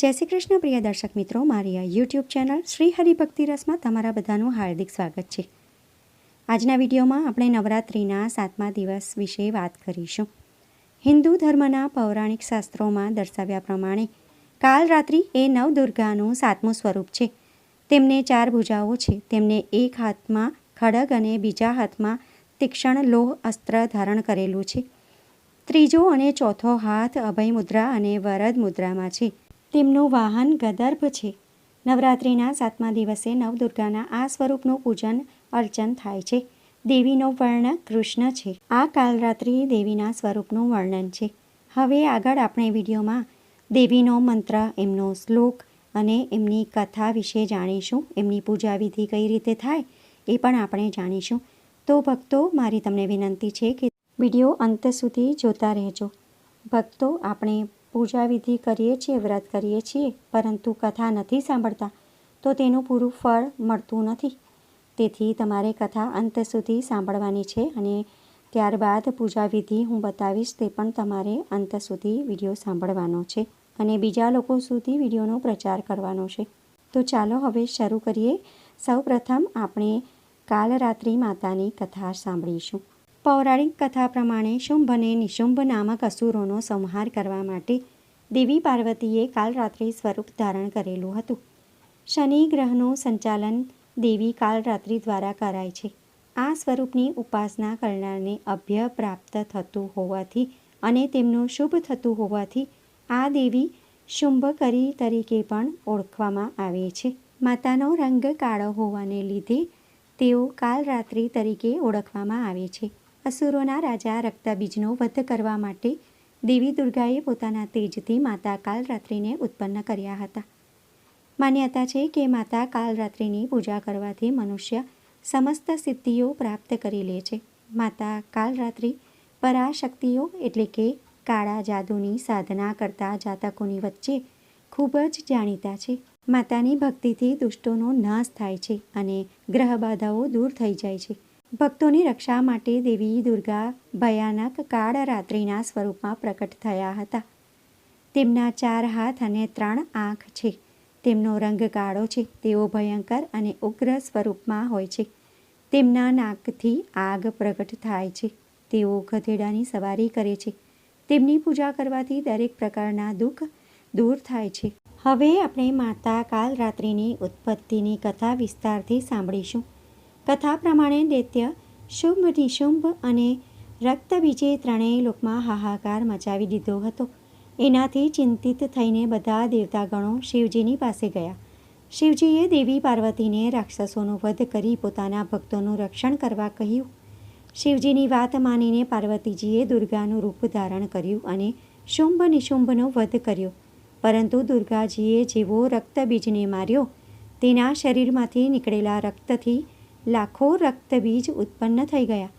જય શ્રી કૃષ્ણ પ્રિય દર્શક મિત્રો, મારી આ યુટ્યુબ ચેનલ શ્રી હરિભક્તિ રસમાં તમારા બધાનું હાર્દિક સ્વાગત છે. આજના વિડીયોમાં આપણે નવરાત્રિના 7મા દિવસ વિશે વાત કરીશું. હિન્દુ ધર્મના પૌરાણિક શાસ્ત્રોમાં દર્શાવ્યા પ્રમાણે કાલરાત્રિ એ નવદુર્ગાનું 7મું સ્વરૂપ છે. તેમને 4 ભુજાઓ છે. તેમને એક હાથમાં ખડગ અને બીજા હાથમાં તીક્ષ્ણ લોહ અસ્ત્ર ધારણ કરેલું છે. ત્રીજો અને ચોથો હાથ અભય મુદ્રા અને વરદ મુદ્રામાં છે. તેમનું વાહન ગદર્ભ છે. નવરાત્રિના 7મા દિવસે નવદુર્ગાના આ સ્વરૂપનું પૂજન અર્ચન થાય છે. દેવીનો વર્ણ કૃષ્ણ છે. આ કાલરાત્રિ દેવીના સ્વરૂપનું વર્ણન છે. હવે આગળ આપણે વિડીયોમાં દેવીનો મંત્ર, એમનો શ્લોક અને એમની કથા વિશે જાણીશું. એમની પૂજા વિધિ કઈ રીતે થાય એ પણ આપણે જાણીશું. તો ભક્તો, મારી તમને વિનંતી છે કે વિડીયો અંત સુધી જોતા રહેજો. ભક્તો, આપણે પૂજા વિધિ કરીએ છીએ, વ્રત કરીએ છીએ, પરંતુ કથા નથી સાંભળતા તો તેનું પૂરું ફળ મળતું નથી. તેથી તમારે કથા અંત સુધી સાંભળવાની છે અને ત્યારબાદ પૂજા વિધિ હું બતાવીશ તે પણ તમારે અંત સુધી વિડીયો સાંભળવાનો છે અને બીજા લોકો સુધી વિડીયોનો પ્રચાર કરવાનો છે. તો ચાલો હવે શરૂ કરીએ. સૌપ્રથમ આપણે કાલરાત્રિ માતાની કથા સાંભળીશું. પૌરાણિક કથા પ્રમાણે શુંભ અને નિશુંભ નામક અસુરોનો સંહાર કરવા માટે દેવી પાર્વતીએ કાલરાત્રિ સ્વરૂપ ધારણ કરેલું હતું. શનિ ગ્રહનું સંચાલન દેવી કાલરાત્રિ દ્વારા કરાય છે. આ સ્વરૂપની ઉપાસના કરનારને અભય પ્રાપ્ત થતું હોવાથી અને તેમનું શુભ થતું હોવાથી આ દેવી શુંભકરી તરીકે પણ ઓળખવામાં આવે છે. માતાનો રંગ કાળો હોવાને લીધે તેઓ કાલરાત્રિ તરીકે ઓળખવામાં આવે છે. અસુરોના રાજા રક્તબીજનો વધ કરવા માટે દેવી દુર્ગાએ પોતાના તેજથી માતા કાલરાત્રિને ઉત્પન્ન કર્યા હતા. માન્યતા છે કે માતા કાલરાત્રિની પૂજા કરવાથી મનુષ્ય સમસ્ત સિદ્ધિઓ પ્રાપ્ત કરી લે છે. માતા કાલરાત્રિ પરાશક્તિઓ એટલે કે કાળા જાદુની સાધના કરતા જાતકોની વચ્ચે ખૂબ જ જાણીતા છે. માતાની ભક્તિથી દુષ્ટોનો નાશ થાય છે અને ગ્રહ બાધાઓ દૂર થઈ જાય છે. ભક્તોની રક્ષા માટે દેવી દુર્ગા ભયાનક કાળરાત્રિના સ્વરૂપમાં પ્રકટ થયા હતા. તેમના 4 હાથ અને 3 આંખ છે. તેમનો રંગ કાળો છે. તેઓ ભયંકર અને ઉગ્ર સ્વરૂપમાં હોય છે. તેમના નાકથી આગ પ્રગટ થાય છે. તેઓ ગધેડાની સવારી કરે છે. તેમની પૂજા કરવાથી દરેક પ્રકારના દુઃખ દૂર થાય છે. હવે આપણે માતા કાલરાત્રિની ઉત્પત્તિની કથા વિસ્તારથી સાંભળીશું. કથા પ્રમાણે દૈત્ય શુંભ, નિશુંભ અને રક્તબીજે ત્રણેય લોકમાં હાહાકાર મચાવી દીધો હતો. એનાથી ચિંતિત થઈને બધા દેવતાગણો શિવજીની પાસે ગયા. શિવજીએ દેવી પાર્વતીને રાક્ષસોનો વધ કરી પોતાના ભક્તોનું રક્ષણ કરવા કહ્યું. શિવજીની વાત માનીને પાર્વતીજીએ દુર્ગાનું રૂપ ધારણ કર્યું અને શુંભ નિશુંભનો વધ કર્યો. પરંતુ દુર્ગાજીએ જેવો રક્તબીજને માર્યો, તેના શરીરમાંથી નીકળેલા રક્તથી લાખો રક્તબીજ ઉત્પન્ન થઈ ગયા.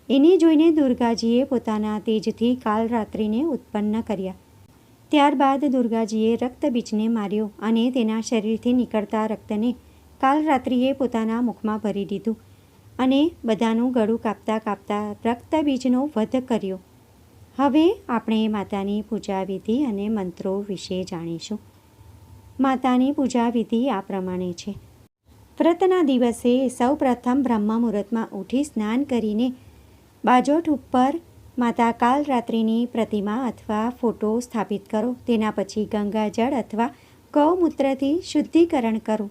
એને જોઈને દુર્ગાજીએ પોતાના તેજથી કાલરાત્રિને ઉત્પન્ન કર્યા. ત્યારબાદ દુર્ગાજીએ રક્તબીજને માર્યો અને તેના શરીરથી નીકળતા રક્તને કાલરાત્રિએ પોતાના મુખમાં ભરી દીધું અને બધાનું ગળું કાપતા કાપતા રક્તબીજનો વધ કર્યો. હવે આપણે માતાની પૂજા વિધિ અને મંત્રો વિશે જાણીશું. માતાની પૂજા વિધિ આ પ્રમાણે છે. વ્રતના દિવસે સૌપ્રથમ બ્રહ્મ મુહૂર્તમાં ઉઠી સ્નાન કરીને બાજોઠ ઉપર માતા કાલરાત્રિની પ્રતિમા અથવા ફોટો સ્થાપિત કરો. તેના પછી ગંગાજળ અથવા ગૌમૂત્રથી શુદ્ધિકરણ કરો.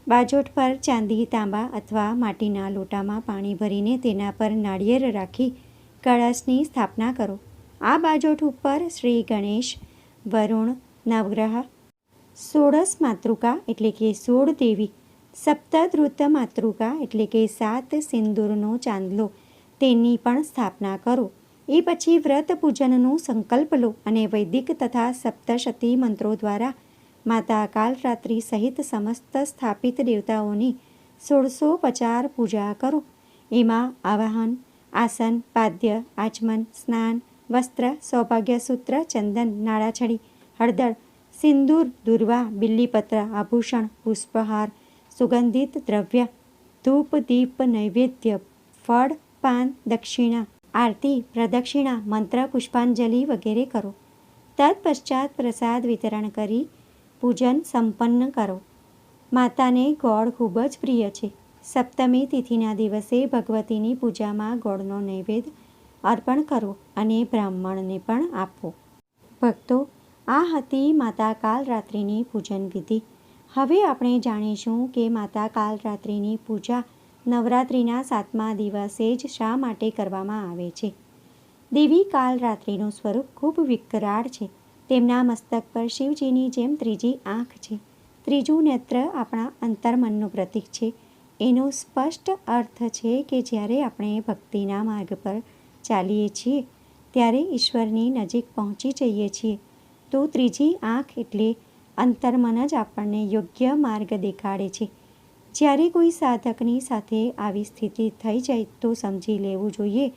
બાજોઠ પર ચાંદી, તાંબા અથવા માટીના લોટામાં પાણી ભરીને તેના પર નાળિયેર રાખી કળશની સ્થાપના કરો. આ બાજોઠ ઉપર શ્રી ગણેશ, વરુણ, નવગ્રહ, 16 માતૃકા એટલે કે 16 દેવી, સપ્તધૃત માતૃકા એટલે કે 7 સિંદૂરનો ચાંદલો, તેની પણ સ્થાપના કરો. એ પછી વ્રત પૂજનનો સંકલ્પ લો અને વૈદિક તથા સપ્તશતી મંત્રો દ્વારા માતા કાલરાત્રિ સહિત સમસ્ત સ્થાપિત દેવતાઓની 1650 પૂજા કરો. એમાં આવાહન, આસન, પાદ્ય, આચમન, સ્નાન, વસ્ત્ર, સૌભાગ્યસૂત્ર, ચંદન, નાળાછડી, હળદર, સિંદૂર, દુર્વા, બિલ્લીપત્ર, આભૂષણ, પુષ્પહાર, સુગંધિત દ્રવ્ય, ધૂપ, દીપ, નૈવેદ્ય, ફળ, પાન, દક્ષિણા, આરતી, પ્રદક્ષિણા, મંત્ર, પુષ્પાંજલિ વગેરે કરો. તત્પશ્ચાત પ્રસાદ વિતરણ કરી પૂજન સંપન્ન કરો. માતાને ગોળ ખૂબ જ પ્રિય છે. સપ્તમી તિથિના દિવસે ભગવતીની પૂજામાં ગોળનો નૈવેદ્ય અર્પણ કરો અને બ્રાહ્મણને પણ આપવો. ભક્તો, આ હતી માતા કાલરાત્રિની પૂજન વિધિ. હવે આપણે જાણીશું કે માતા કાલરાત્રિની પૂજા નવરાત્રિના 7મા દિવસે જ શા માટે કરવામાં આવે છે. દેવી કાલરાત્રિનું સ્વરૂપ ખૂબ વિકરાળ છે. તેમના મસ્તક પર શિવજીની જેમ ત્રીજી આંખ છે. ત્રીજું નેત્ર આપણા અંતર્મનનું પ્રતીક છે. એનો સ્પષ્ટ અર્થ છે કે જ્યારે આપણે ભક્તિના માર્ગ પર ચાલીએ છીએ ત્યારે ઈશ્વરની નજીક પહોંચી જઈએ છીએ. તો ત્રીજી આંખ એટલે અંતર્મન જ આપણને યોગ્ય માર્ગ દેખાડે છે. જ્યારે કોઈ સાધકની સાથે આવી સ્થિતિ થઈ જાય તો સમજી લેવું જોઈએ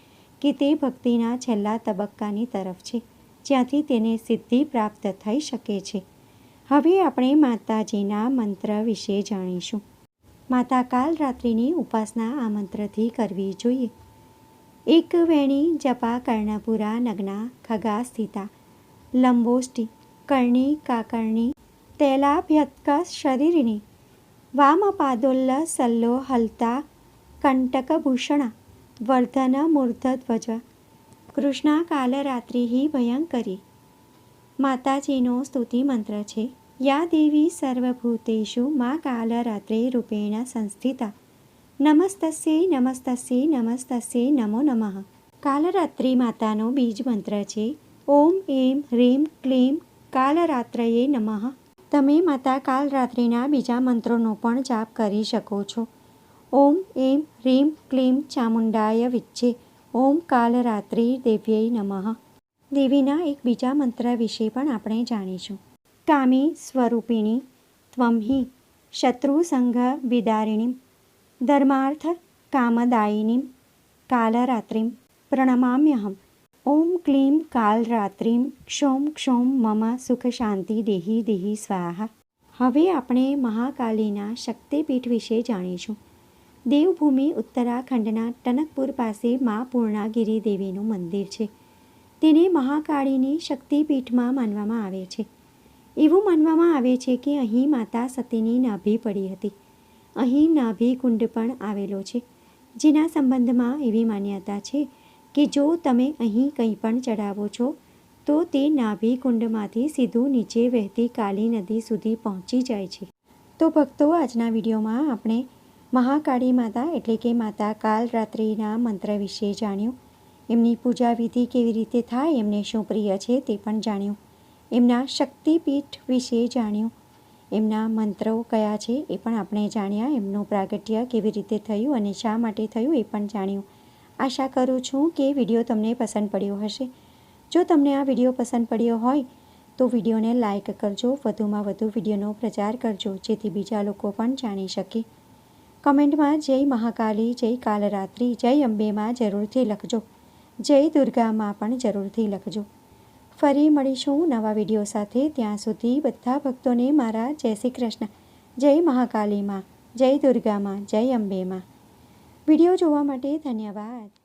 કે તે ભક્તિના છેલ્લા તબક્કાની તરફ છે, જ્યાંથી તેને સિદ્ધિ પ્રાપ્ત થઈ શકે છે. હવે આપણે માતાજીના મંત્ર વિશે જાણીશું. માતા કાલરાત્રિની ઉપાસના આ મંત્રથી કરવી જોઈએ. એક વેણી જપા કર્ણપુરા નગ્ના ખગા સ્થિતા લંબોષ્ટિ કર્ણી કાકર્ણી તૈલાભ્યત્ક શરીરિણી વામપાદોલ્લ સલ્લો હલતા કંટકભૂષણા વર્ધન મૂર્ધધ્વજ કૃષ્ણા કાલરાત્રિ ભયંકરી. માતાજીનો સ્તુતિ મંત્ર છે. યા દેવી સર્વભૂતેષુ મા કાલરાત્રે રૂપેણ સંસ્થિતા નમસ્તસ્યૈ નમસ્તસ્યૈ નમસ્તસ્યૈ નમો નમઃ. કાલરાત્રિ માતાનો બીજ મંત્ર છે ઓમ એમ હ્રીમ ક્લીમ કાલરાત્રયે નમઃ. તમે માતા કાલરાત્રિના બીજા મંત્રોનો પણ જાપ કરી શકો છો. ઓમ એમ હ્રીમ ક્લીમ ચામુંડાય વિચ્છે ઓમ કાલરાત્રિ દેવ્યૈ નમઃ. દેવીના એક બીજા મંત્ર વિશે પણ આપણે જાણીશું. કામી સ્વરૂપિણી ત્વં હિ શત્રુસંઘ વિદારિણીમ ધર્માર્થ કામદાયિનીમ કાલરાત્રિમ પ્રણમામ્યહમ. ઓમ ક્લીમ કાલરાત્રિમ ક્ષૌમ ક્ષૌમ મમ સુખ શાંતિ દેહી દેહી સ્વાહા. હવે આપણે મહાકાલીના શક્તિપીઠ વિશે જાણીશું. દેવભૂમિ ઉત્તરાખંડના ટનકપુર પાસે મા પૂર્ણાગિરી દેવીનું મંદિર છે. તેને મહાકાળીની શક્તિપીઠમાં માનવામાં આવે છે. એવું માનવામાં આવે છે કે અહીં માતા સતીની નાભી પડી હતી. અહીં નાભી કુંડ પણ આવેલો છે, જેના સંબંધમાં એવી માન્યતા છે કે જો તમે અહીં કંઈ પણ ચડાવો છો તો તે નાભી કુંડમાંથી સીધું નીચે વહેતી કાલી નદી સુધી પહોંચી જાય છે. તો ભક્તો, આજના વિડીયોમાં આપણે મહાકાળી માતા એટલે કે માતા કાલરાત્રિના મંત્ર વિશે જાણ્યું. એમની પૂજા વિધિ કેવી રીતે થાય, એમને શું પ્રિય છે તે પણ જાણ્યું. એમના શક્તિપીઠ વિશે જાણ્યું. એમના મંત્રો કયા છે એ પણ આપણે જાણ્યા. એમનું પ્રાગટ્ય કેવી રીતે થયું અને શા માટે થયું એ પણ જાણ્યું. આશા કરું છું કે વિડીયો તમને પસંદ પડ્યો હશે. જો તમને આ વિડીયો પસંદ પડ્યો હોય તો વિડીયોને લાઇક કરજો, વધુમાં વધુ વિડીયોનો પ્રચાર કરજો, જેથી બીજા લોકો પણ જાણી શકે. કમેન્ટમાં જય મહાકાલી, જય કાલરાત્રિ, જય અંબેમાં જરૂરથી લખજો. જય દુર્ગામાં પણ જરૂરથી લખજો. ફરી મળીશું નવા વિડીયો સાથે. ત્યાં સુધી બધા ભક્તોને મારા જય શ્રી કૃષ્ણ. જય મહાકાલીમાં, જય દુર્ગામાં, જય અંબેમાં. વિડીયો જોવા માટે ધન્યવાદ.